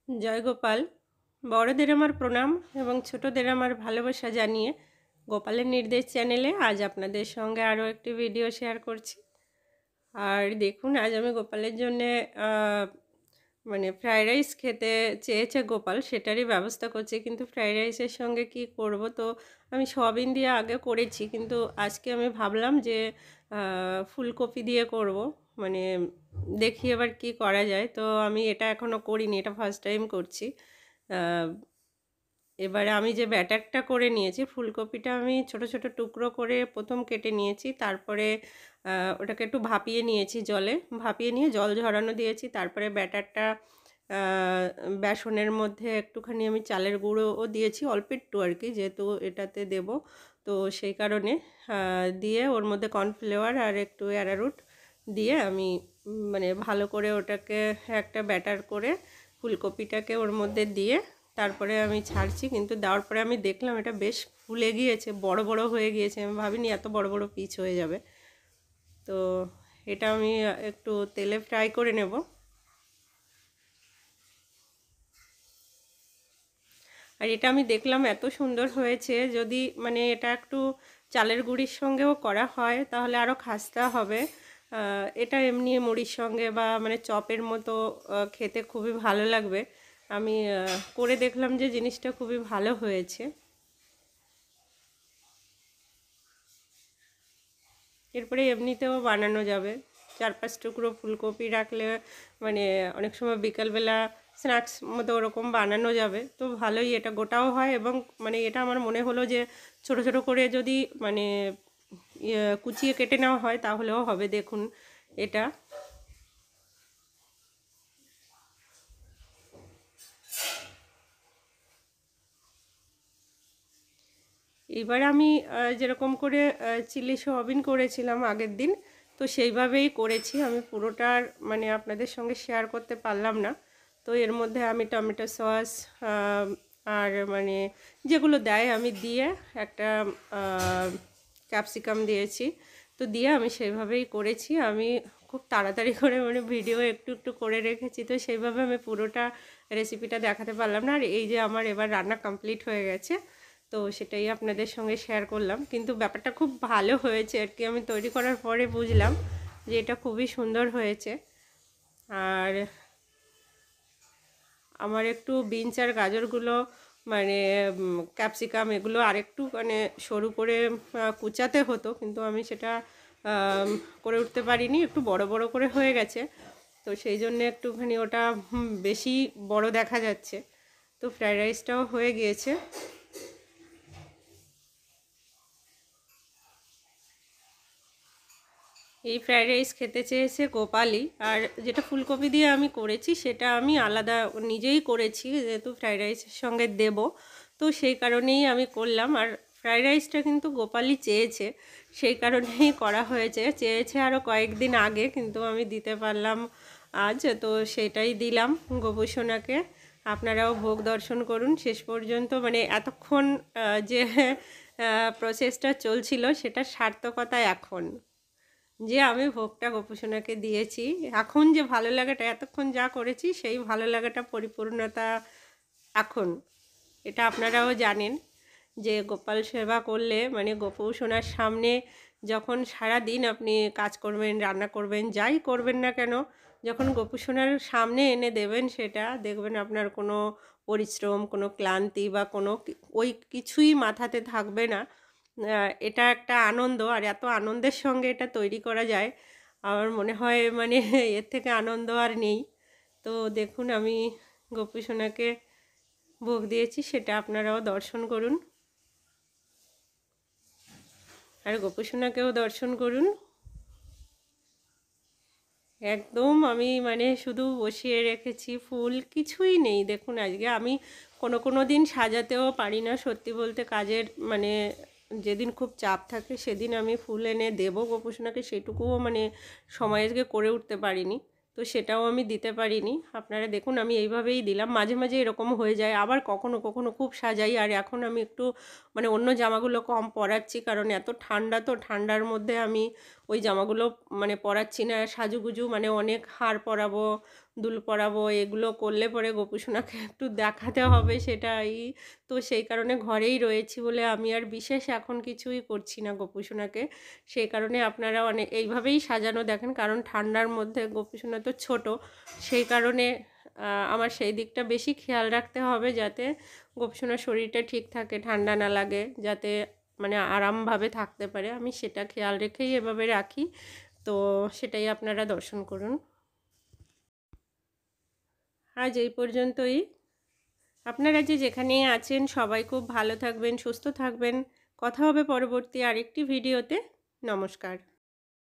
जय गोपाल। बड़ोदेर आमार प्रणाम एवं छोटोदेर आमार भालोबासा जानिए गोपालेर निर्देश चैनेले आज आपनादेर संगे आरो एकटी भिडियो शेयर करछि। और देखुन आज आमी गोपालेर जन्य মানে ফ্রাইড রাইস খেতে চেয়েছে গোপাল, সেটারই ব্যবস্থা করছি। কিন্তু ফ্রাইড রাইসের সঙ্গে কি করব, তো আমি সয়াবিন দিয়ে আগে করেছি, কিন্তু আজকে আমি ভাবলাম যে ফুলকপি দিয়ে করব। মানে দেখি এবার কি করা যায়। তো আমি এটা এখনও করিনি, এটা ফার্স্ট টাইম করছি। এবারে আমি যে ব্যাটারটা করে নিয়েছি, ফুলকপিটা আমি ছোট ছোট টুকরো করে প্রথম কেটে নিয়েছি, তারপরে ওটাকে একটু ভাপিয়ে নিয়েছি, জলে ভাপিয়ে নিয়ে জল ঝরানো দিয়েছি। তারপরে ব্যাটারটা বেসনের মধ্যে একটুখানি আমি চালের গুঁড়োও দিয়েছি, অল্প একটু আর কি, যেহেতু এটাতে দেব, তো সেই কারণে দিয়ে ওর মধ্যে কর্নফ্লাওয়ার আর একটু অ্যারারুট দিয়ে আমি মানে ভালো করে ওটাকে একটা ব্যাটার করে ফুলকপিটাকে ওর মধ্যে দিয়ে তারপরে আমি ছাড়ছি। কিন্তু দেওয়ার পরে আমি দেখলাম এটা বেশ ফুলে গিয়েছে, বড় বড় হয়ে গিয়েছে। আমি ভাবিনি এত বড় বড় পিস হয়ে যাবে। তো এটা আমি একটু তেলে ফ্রাই করে নেব। আর এটা আমি দেখলাম এত সুন্দর হয়েছে, যদি মানে এটা একটু চালের গুঁড়ির সঙ্গেও করা হয় তাহলে আরও খাস্তা হবে। এটা এমনি মুড়ির সঙ্গে বা মানে চপের মতো খেতে খুবই ভালো লাগবে। আমি করে দেখলাম যে জিনিসটা খুবই ভালো হয়েছে। এরপরে এমনিতেও বানানো যাবে, 4-5 টুকরো ফুলকপি রাখলে মানে অনেক সময় বিকালবেলা স্ন্যাক্স মতো ওরকম বানানো যাবে। তো ভালোই, এটা গোটাও হয় এবং মানে এটা আমার মনে হলো যে ছোট ছোট করে যদি মানে কুচিয়ে কেটে নেওয়া হয় তাহলেও হবে। দেখুন এটা এবার আমি যেরকম করে চিলি সোয়াবিন করেছিলাম আগের দিন, তো সেইভাবেই করেছি আমি। পুরোটার মানে আপনাদের সঙ্গে শেয়ার করতে পারলাম না। তো এর মধ্যে আমি টমেটো সস আর মানে যেগুলো দেয় আমি দিয়ে একটা ক্যাপসিকাম দিয়েছি, তো দিয়ে আমি সেইভাবেই করেছি। আমি খুব তাড়াতাড়ি করে মানে ভিডিও একটু একটু করে রেখেছি, তো সেইভাবে আমি পুরোটা রেসিপিটা দেখাতে পারলাম না। আর এই যে আমার এবার রান্না কমপ্লিট হয়ে গেছে, তো সেটাই আপনাদের সঙ্গে শেয়ার করলাম। কিন্তু ব্যাপারটা খুব ভালো হয়েছে আর কি, আমি তৈরি করার পরে বুঝলাম যে এটা খুবই সুন্দর হয়েছে। আর আমার একটু বিনস আর গাজরগুলো মানে ক্যাপসিকাম এগুলো আরেকটু মানে সরু করে কুচাতে হতো, কিন্তু আমি সেটা করে উঠতে পারিনি, একটু বড় বড় করে হয়ে গেছে। তো সেই জন্য একটুখানি ওটা বেশি বড় দেখা যাচ্ছে। তো ফ্রাইড রাইসটাও হয়ে গিয়েছে। এই ফ্রাইড রাইস খেতে চেয়েছে গোপালই। আর যেটা ফুলকপি দিয়ে আমি করেছি সেটা আমি আলাদা নিজেই করেছি, যেহেতু ফ্রাইড রাইসের সঙ্গে দেব, তো সেই কারণেই আমি করলাম। আর ফ্রাইড রাইসটা কিন্তু গোপালই চেয়েছে, সেই কারণেই করা হয়েছে। চেয়েছে আরও কয়েকদিন আগে, কিন্তু আমি দিতে পারলাম আজ, তো সেটাই দিলাম গোপুসোনাকে। আপনারাও ভোগ দর্শন করুন শেষ পর্যন্ত। মানে এতক্ষণ যে প্রসেসটা চলছিল সেটার সার্থকতা এখন, যে আমি ভোগটা গোপুসোনাকে দিয়েছি। এখন যে ভালো লাগাটা, এতক্ষণ যা করেছি সেই ভালো লাগাটা পরিপূর্ণতা এখন। এটা আপনারাও জানেন যে গোপাল সেবা করলে মানে গোপুসোনার সামনে যখন সারা দিন আপনি কাজ করবেন, রান্না করবেন, যাই করবেন না কেন, যখন গোপুসোনার সামনে এনে দেবেন সেটা দেখবেন আপনার কোনো পরিশ্রম, কোনো ক্লান্তি বা কোনো ওই কিছুই মাথাতে থাকবে না। এটা একটা আনন্দ, আর এত আনন্দের সঙ্গে এটা তৈরি করা যায়, আমার মনে হয় মানে এর থেকে আনন্দ আর নেই। তো দেখুন আমি গোপুসোনাকে ভোগ দিয়েছি, সেটা আপনারাও দর্শন করুন আর গোপুসোনাকেও দর্শন করুন। একদম আমি মানে শুধু বসিয়ে রেখেছি, ফুল কিছুই নেই। দেখুন আজকে আমি কোনো দিন সাজাতেও পারি না, সত্যি বলতে। কাজের মানে যেদিন খুব চাপ থাকে সেদিন আমি ফুল এনে দেবো গোপুসোনাকে, সেটুকুও মানে সময় আজকে করে উঠতে পারিনি, তো সেটাও আমি দিতে পারিনি। আপনারা দেখুন আমি এইভাবেই দিলাম। মাঝে মাঝে এরকম হয়ে যায়, আবার কখনো কখনো খুব সাজাই। আর এখন আমি একটু মানে অন্য জামাগুলো কম পরাচ্ছি, কারণ এত ঠান্ডা, তো ঠান্ডার মধ্যে আমি ওই জামাগুলো মানে পরাচ্ছি না। সাজুগুজু মানে অনেক হার পরাবো দুল পরাবো, এগুলো করলে পরে গোপুসোনাকে একটু দেখাতে হবে সেটাই। তো সেই কারণে ঘরেই রয়েছি বলে আমি আর বিশেষ এখন কিছুই করছি না গোপুসোনাকে। সেই কারণে আপনারা এইভাবেই সাজানো দেখেন, কারণ ঠান্ডার মধ্যে গোপুসোনা তো ছোট, সেই কারণে আমার সেই দিকটা বেশি খেয়াল রাখতে হবে যাতে গোপুসোনার শরীরটা ঠিক থাকে, ঠান্ডা না লাগে, যাতে মানে আরামভাবে থাকতে পারে। আমি সেটা খেয়াল রেখেই এভাবে রাখি। তো সেটাই আপনারা দর্শন করুন। আজ এই পর্যন্তই। আপনারা যে যেখানেই আছেন সবাই খুব ভালো থাকবেন, সুস্থ থাকবেন। কথা হবে পরবর্তী আরেকটি ভিডিওতে। নমস্কার।